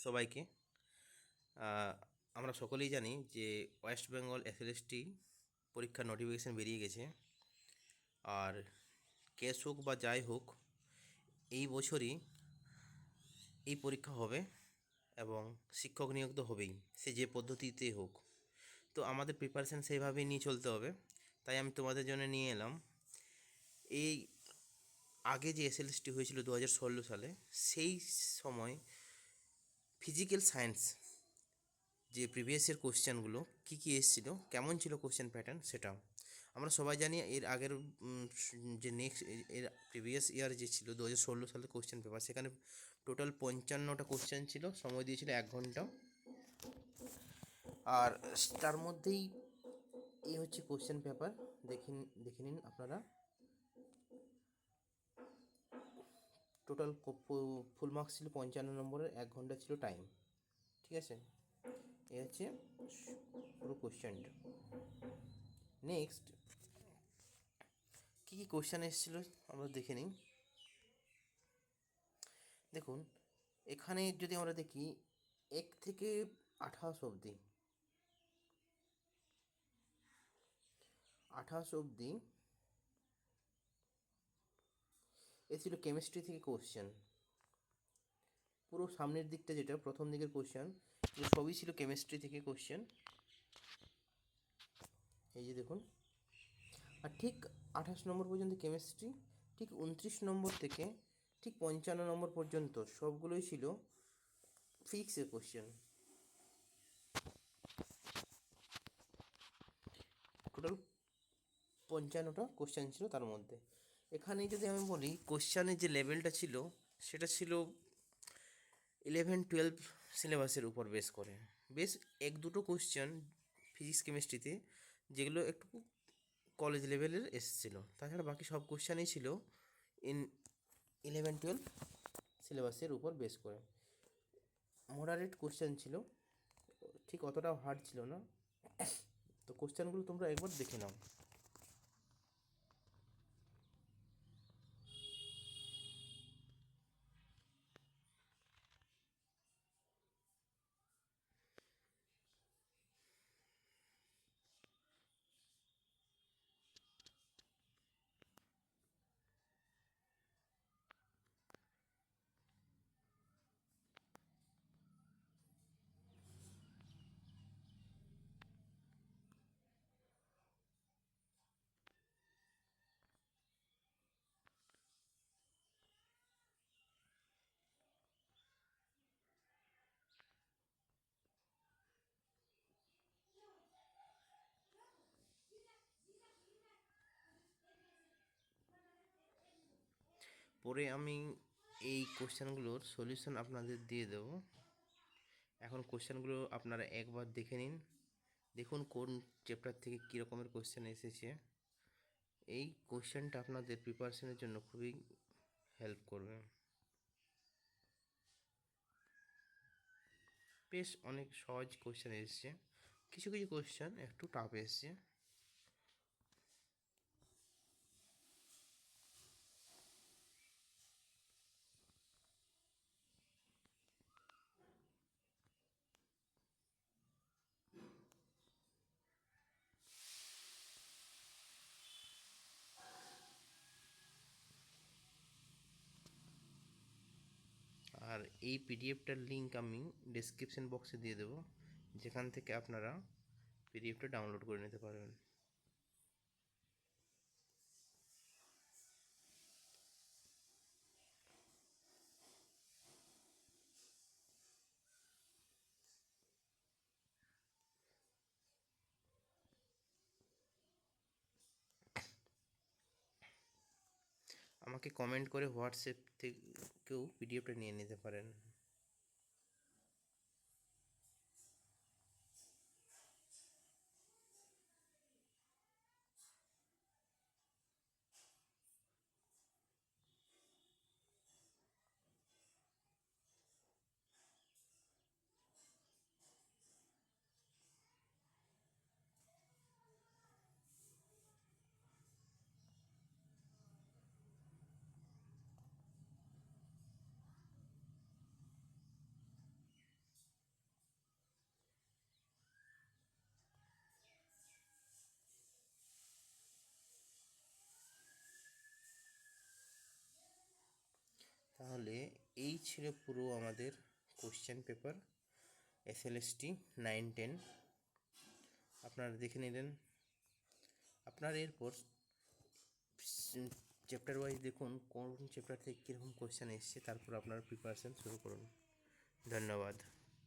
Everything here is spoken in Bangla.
সবাইকে। আমরা সকলেই জানি যে ওয়েস্ট বেঙ্গল এসএলএসটি পরীক্ষার নোটিফিকেশান বেরিয়ে গেছে। আর কেস হোক বা যাই হোক, এই বছরই এই পরীক্ষা হবে এবং শিক্ষক নিয়োগ তো হবেই, সে যে পদ্ধতিতেই হোক। তো আমাদের প্রিপারেশান সেইভাবেই নিয়ে চলতে হবে। তাই আমি তোমাদের জন্য নিয়ে এলাম এই আগে যে এসএলএসটি হয়েছিল 2016 সালে, সেই সময় ফিজিক্যাল সায়েন্স যে প্রিভিয়াস ইয়ার কোশ্চেনগুলো কী কী এসেছিলো, কেমন ছিল কোশ্চেন প্যাটার্ন, সেটা আমরা সবাই জানি। এর আগের যে নেক্সট এর প্রিভিয়াস ইয়ার যে ছিল 2016 সালের কোশ্চেন পেপার, সেখানে টোটাল 55টা কোশ্চেন ছিল, সময় দিয়েছিল 1 ঘন্টা। আর তার মধ্যেই এই হচ্ছে কোশ্চেন পেপার, দেখে নিন আপনারা। টোটাল ফুল মার্কস ছিল 55 নম্বরের, 1 ঘন্টা ছিল টাইম। ঠিক আছে, এই হচ্ছে পুরো কোশ্চেনটা। নেক্সট কী কী কোশ্চেন এসেছিলো আমরা দেখে নিই। দেখুন, এখানে যদি আমরা দেখি 1 থেকে 28 অবধি, 28 অবধি এ ছিল কেমিস্ট্রি থেকে কোশ্চেন। পুরো সামনের দিকটা, যেটা প্রথম দিকের কোশ্চেন, সবই ছিল কেমিস্ট্রি থেকে কোশ্চেন। এই যে দেখুন, আর ঠিক 28 নম্বর পর্যন্ত কেমিস্ট্রি, ঠিক 29 নম্বর থেকে ঠিক 55 নম্বর পর্যন্ত সবগুলোই ছিল ফিজিক্সের কোশ্চেন। টোটাল 55টা কোশ্চেন ছিল তার মধ্যে। এখানে যদি আমি বলি, কোশ্চেনের যে লেভেলটা ছিল, সেটা ছিল 11-12 সিলেবাসের উপর বেস করে। বেশ 1-2টো কোশ্চেন ফিজিক্স কেমিস্ট্রিতে যেগুলো একটু কলেজ লেভেলের এসেছিলো, তাছাড়া বাকি সব কোশ্চেনই ছিল ইন 11-12 সিলেবাসের উপর বেস করে। মডারেট কোশ্চেন ছিল, ঠিক অতটাও হার্ড ছিল না। তো কোশ্চেনগুলো তোমরা একবার দেখে নাও। পরে আমি এই কোশ্চেনগুলোর সলিউশন আপনাদের দিয়ে দেবো। এখন কোশ্চেনগুলো আপনারা একবার দেখে নিন, দেখুন কোন চ্যাপ্টার থেকে কী রকমের কোশ্চেন এসেছে। এই কোশ্চেনটা আপনাদের প্রিপারেশনের জন্য খুবই হেল্প করবে। বেশ অনেক সহজ কোশ্চেন এসেছে, কিছু কিছু কোশ্চেন একটু টাফ এসেছে। আর এই পিডিএফটার লিঙ্ক আমি ডেসক্রিপশন বক্সে দিয়ে দেবো, যেখান থেকে আপনারা পিডিএফটা ডাউনলোড করে নিতে পারবেন। আমাকে কমেন্ট করে হোয়াটসঅ্যাপ থেকেও পিডিএফটা নিয়ে নিতে পারেন। তাহলে এই ছিল পুরো আমাদের কোশ্চেন পেপার এসএলএসটি 9-10 আপনারা দেখে নিলেন। আপনার এরপর চ্যাপ্টার ওয়াইজ দেখুন কোন চ্যাপ্টার থেকে কীরকম কোশ্চেন এসছে, তারপর আপনার প্রিপারেশান শুরু করুন। ধন্যবাদ।